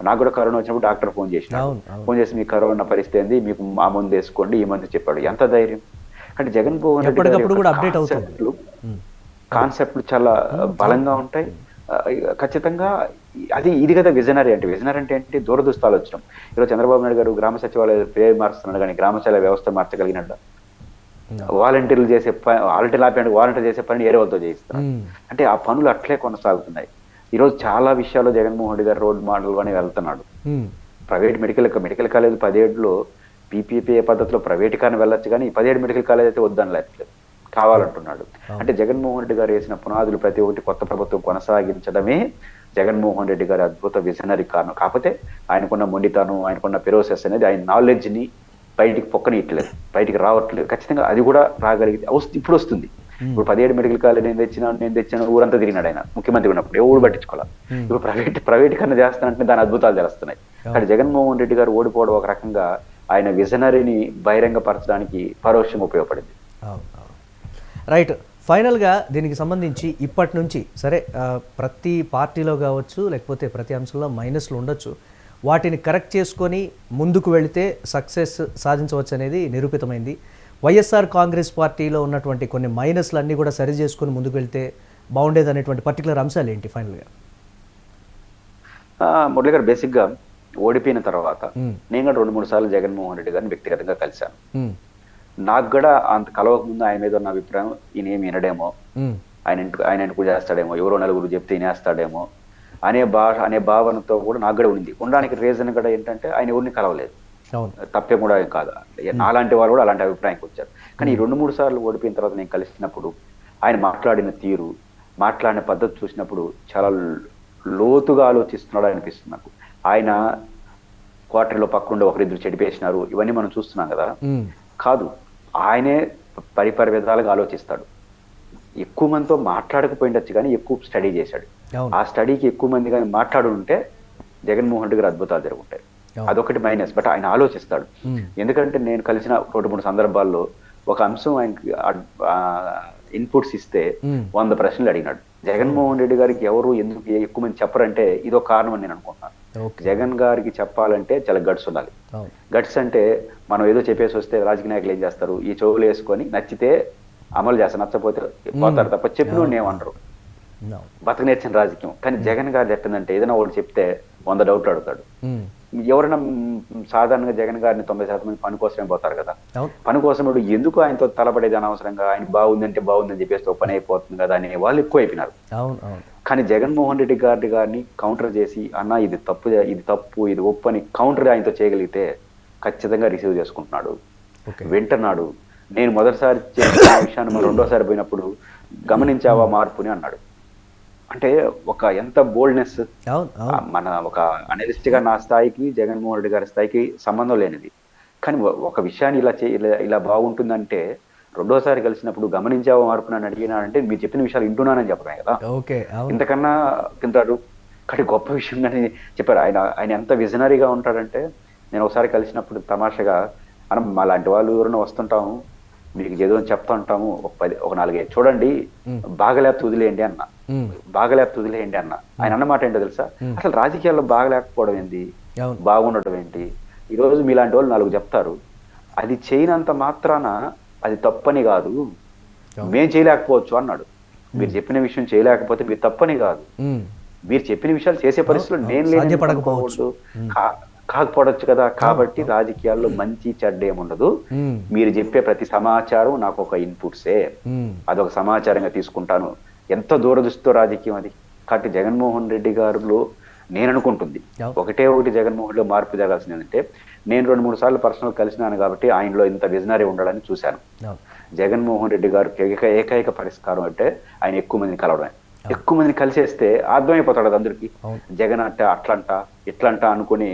నాకు కూడా కరోనా వచ్చినప్పుడు డాక్టర్ ఫోన్ చేసి మీ కరోనా పరిస్థితి ఏంది, మీకు ఆ మందు వేసుకోండి, ఈ మందు చెప్పాడు. ఎంత ధైర్యం! అంటే జగన్మోహన్ రెడ్డి కాన్సెప్ట్లు చాలా బలంగా ఉంటాయి. ఖచ్చితంగా ఇది కదా విజనరీ అంటే. విజనరీ అంటే ఏంటి? దూరదృష్టి ఆలోచన. ఈరోజు చంద్రబాబు నాయుడు గారు గ్రామ సచివాలయ పేరు మారుస్తున్నాడు, కానీ గ్రామ సచివాలయ వ్యవస్థ మార్చగలిగినట్టు. వాలంటీర్లు చేసే వాలంటీర్ చేసే పని ఏరే వాళ్ళతో చేయిస్తారు. అంటే ఆ పనులు అట్లే కొనసాగుతున్నాయి. ఈరోజు చాలా విషయాల్లో జగన్మోహన్ రెడ్డి గారు రోడ్ మోడల్ గానే వెళ్తున్నాడు. ప్రైవేట్ మెడికల్ కాలేజ్ 17లో పీపీపీ పద్ధతిలో ప్రైవేటీకరణ వెళ్ళొచ్చు, కానీ 17 మెడికల్ కాలేజ్ అయితే వద్దనలేదు, కావాలంటున్నాడు. అంటే జగన్మోహన్ రెడ్డి గారు వేసిన పునాదులు ప్రతి ఒక్కటి కొత్త ప్రభుత్వం కొనసాగించడమే జగన్మోహన్ రెడ్డి గారి అద్భుత విజనరీ కారణం. కాకపోతే ఆయనకున్న మొండితనం, ఆయనకున్న పెరోసెస్ అనేది ఆయన నాలెడ్జ్ ని బయటికి పొక్కనియట్లేదు, బయటికి రావట్లేదు. ఖచ్చితంగా అది కూడా రాగలిగితే ఇప్పుడు వస్తుంది. ఇప్పుడు 17 మెడికల్ కాలేజ్ నేను తెచ్చాను ఊరంతా తిరిగినాడు ఆయన ముఖ్యమంత్రి ఉన్నప్పుడు, ఎవరు పట్టించుకోవాలి. ఇప్పుడు ప్రైవేటీకరణ చేస్తానంటే దాని అద్భుతాలు తెలుస్తున్నాయి. కానీ జగన్మోహన్ రెడ్డి గారు ఓడిపోవడం ఒక రకంగా ఆయన విజనరీని బహిరంగపరచడానికి పరోక్షంగా ఉపయోగపడింది. రైట్. ఫైనల్గా దీనికి సంబంధించి ఇప్పటి నుంచి సరే, ప్రతి పార్టీలో కావచ్చు, లేకపోతే ప్రతి అంశంలో మైనస్లు ఉండొచ్చు, వాటిని కరెక్ట్ చేసుకొని ముందుకు వెళితే సక్సెస్ సాధించవచ్చు అనేది నిరూపితమైంది. వైఎస్ఆర్ కాంగ్రెస్ పార్టీలో ఉన్నటువంటి కొన్ని మైనస్లు అన్నీ కూడా సరి చేసుకొని ముందుకు వెళ్తే బాగుండేది అనేటువంటి పర్టికులర్ అంశాలు ఏంటి ఫైనల్గా? మురళి గారు, బేసిక్గా ఓడిపోయిన తర్వాత నేను కూడా 2-3 సార్లు జగన్మోహన్ రెడ్డి గారిని వ్యక్తిగతంగా కలిశాను. నాకు కూడా అంత కలవక ముందు ఆయన మీద ఉన్న అభిప్రాయం, ఈయన ఏమి వినడేమో, ఆయన ఎందుకు చేస్తాడేమో, ఎవరో నలుగురు చెప్తే వినేస్తాడేమో అనే భావనతో కూడా నాకు కూడా ఉంది. ఉండడానికి రీజన్ కూడా ఏంటంటే ఆయన ఎవరిని కలవలేదు, తప్పేం కూడా ఏం కాదు. అలాంటి వాళ్ళు కూడా అలాంటి అభిప్రాయానికి వచ్చారు. కానీ ఈ 2-3 సార్లు ఓడిపోయిన తర్వాత నేను కలిసినప్పుడు ఆయన మాట్లాడిన తీరు, మాట్లాడిన పద్ధతి చూసినప్పుడు చాలా లోతుగా ఆలోచిస్తున్నాడు అనిపిస్తుంది నాకు. ఆయన క్వార్టర్లో పక్కనుండి ఒకరిద్దరు చెడిపేసినారు, ఇవన్నీ మనం చూస్తున్నాం కదా. కాదు, ఆయనే పరిపరి విధాలుగా ఆలోచిస్తాడు. ఎక్కువ మందితో మాట్లాడకపోయిండొచ్చు, కానీ ఎక్కువ స్టడీ చేశాడు. ఆ స్టడీకి ఎక్కువ మంది కానీ మాట్లాడు ఉంటే జగన్మోహన్ రెడ్డి గారు అద్భుతాలు జరుగుంటాయి. అదొకటి మైనస్. బట్ ఆయన ఆలోచిస్తాడు. ఎందుకంటే నేను కలిసిన 2-3 సందర్భాల్లో ఒక అంశం ఆయనకి ఇన్పుట్స్ ఇస్తే 100 ప్రశ్నలు అడిగినాడు. జగన్మోహన్ రెడ్డి గారికి ఎవరు ఎందుకు ఎక్కువ మంది చెప్పరంటే ఇదో కారణం అని నేను అనుకుంటున్నాను. జగన్ గారికి చెప్పాలంటే చాలా గట్స్ ఉండాలి. గట్స్ అంటే మనం ఏదో చెప్పేసి వస్తే రాజకీయ నాయకులు ఏం చేస్తారు, ఈ చెవులు వేసుకొని నచ్చితే అమలు చేస్తారు, నచ్చపోతే పోతారు తప్ప చెప్పిన ఏమనరు. బతక నేర్చిన రాజకీయం. కానీ జగన్ గారు చెప్పిందంటే ఏదైనా ఒకటి చెప్తే 100 డౌట్లు అడుగుతాడు. ఎవరైనా సాధారణంగా జగన్ గారిని 90% మంది పని కోసమే పోతారు కదా. పని కోసం ఎందుకు ఆయనతో తలపడేది అనవసరంగా, ఆయన బాగుందని చెప్పేసి పని అయిపోతుంది కదా అని వాళ్ళు ఎక్కువ అయిపోయినారు. కానీ జగన్మోహన్ రెడ్డి గారిని కౌంటర్ చేసి అన్న ఇది తప్పు ఇది ఒప్పు అని కౌంటర్ ఆయనతో చేయగలిగితే ఖచ్చితంగా రిసీవ్ చేసుకుంటున్నాడు, వింటున్నాడు. నేను మొదటిసారి చేసిన విషయాన్ని రెండోసారి పోయినప్పుడు గమనించావా మార్పుని అన్నాడు. అంటే ఒక ఎంత బోల్డ్నెస్. మన ఒక అనలిస్ట్ గా నా స్థాయికి జగన్మోహన్ రెడ్డి గారి స్థాయికి సంబంధం లేనిది. కానీ ఒక విషయాన్ని ఇలా బాగుంటుందంటే రెండోసారి కలిసినప్పుడు గమనించావా మార్పు నన్ను అడిగినానంటే మీరు చెప్పిన విషయాలు వింటున్నానని చెప్పడమే కదా. ఇంతకన్నా తింటాడు. కానీ గొప్ప విషయంగానే చెప్పారు. ఆయన ఎంత విజనరీగా ఉంటాడంటే, నేను ఒకసారి కలిసినప్పుడు తమాషగా మనం మా లాంటి వాళ్ళు ఎవరైనా వస్తుంటాము, మీకు ఏదో చెప్తా ఉంటాము, ఒక 4-5 చూడండి, బాగలేకపోతే వదిలేయండి అన్న. బాగలేకపోతే వదిలేయండి అన్న. ఆయన అన్నమాట ఏంటో తెలుసా? అసలు రాజకీయాల్లో బాగలేకపోవడం ఏంటి, బాగుండటం ఏంటి? ఈ రోజు మీలాంటి వాళ్ళు 4 చెప్తారు, అది చేయనంత మాత్రాన అది తప్పని కాదు, మేం చేయలేకపోవచ్చు అన్నాడు. మీరు చెప్పిన విషయం చేయలేకపోతే మీరు తప్పని కాదు, మీరు చెప్పిన విషయాలు చేసే పరిస్థితుల్లో నేను లేకపోవచ్చు, కాకపోవచ్చు కదా. కాబట్టి రాజకీయాల్లో మంచి చెడ్డ ఏముండదు, మీరు చెప్పే ప్రతి సమాచారం నాకు ఒక ఇన్పుట్సే, అదొక సమాచారంగా తీసుకుంటాను. ఎంత దూరదృష్టితో రాజకీయం అది. కాబట్టి జగన్మోహన్ రెడ్డి గారిలో నేను అనుకుంటుంది ఒకటి జగన్మోహన్ లో మార్పు జరగాల్సింది ఏంటంటే, నేను 2-3 సార్లు పర్సనల్ కలిసినాను కాబట్టి ఆయనలో ఇంత విజనరీ ఉండాలని చూశాను. జగన్మోహన్ రెడ్డి గారు ఏకైక పరిష్కారం అంటే ఆయన ఎక్కువ మందిని కలవడమే. ఎక్కువ మందిని కలిసేస్తే అర్థమైపోతాడు అది అందరికి. జగన్ అంటే అట్లంట ఇట్లంట అనుకుని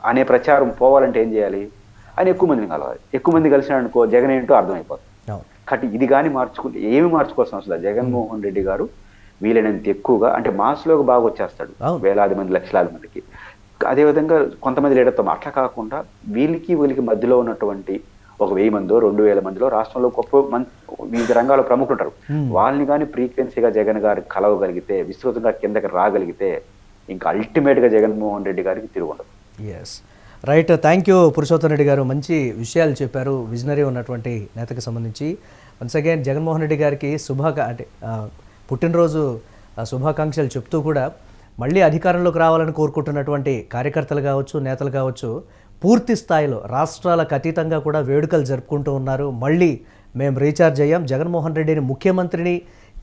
అనే ప్రచారం పోవాలంటే ఏం చేయాలి? ఆయన ఎక్కువ మందిని కలవాలి. ఎక్కువ మంది కలిసినాడు అనుకో, జగన్ ఏంటో అర్థమైపోతుంది. కాబట్టి ఇది కానీ మార్చుకుంటే ఏమి మార్చుకోవాల్సిన అవసరం లేదు. జగన్మోహన్ రెడ్డి గారు వీలైనంత ఎక్కువగా, అంటే మాస్లోకి బాగా వచ్చేస్తాడు వేలాది మంది, లక్షలాది మందికి. అదేవిధంగా కొంతమంది లీడర్తో అట్లా కాకుండా వీళ్ళకి మధ్యలో ఉన్నటువంటి ఒక 1000 మందో 2000 మందిలో రాష్ట్రంలో వివిధ రంగాల ప్రముఖులు ఉంటారు. వాళ్ళని కానీ ఫ్రీక్వెన్సీగా జగన్ గారు కలవగలిగితే, విస్తృతంగా కిందకి రాగలిగితే, ఇంకా అల్టిమేట్ గా జగన్మోహన్ రెడ్డి గారికి తిరుగుండదు. Yes, right. Thank you Purushottam Reddy garu, మంచి విషయాలు చెప్పారు విజనరీ ఉన్నటువంటి నేతకు సంబంధించి. వన్స్ అగైన్ జగన్మోహన్ రెడ్డి గారికి పుట్టినరోజు శుభాకాంక్షలు చెప్తూ కూడా మళ్ళీ అధికారంలోకి రావాలని కోరుకుంటున్నటువంటి కార్యకర్తలు కావచ్చు, నేతలు కావచ్చు, పూర్తి స్థాయిలో రాష్ట్రాలకు అతీతంగా కూడా వేడుకలు జరుపుకుంటూ ఉన్నారు. మళ్ళీ మేము రీఛార్జ్ అయ్యాం, జగన్మోహన్ రెడ్డిని ముఖ్యమంత్రిని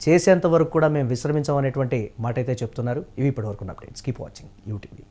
చేసేంత వరకు కూడా మేము విశ్రమించామనేటువంటి మాట అయితే చెప్తున్నారు. ఇవి ఇప్పటివరకు అప్డేట్స్. Keep watching UTV.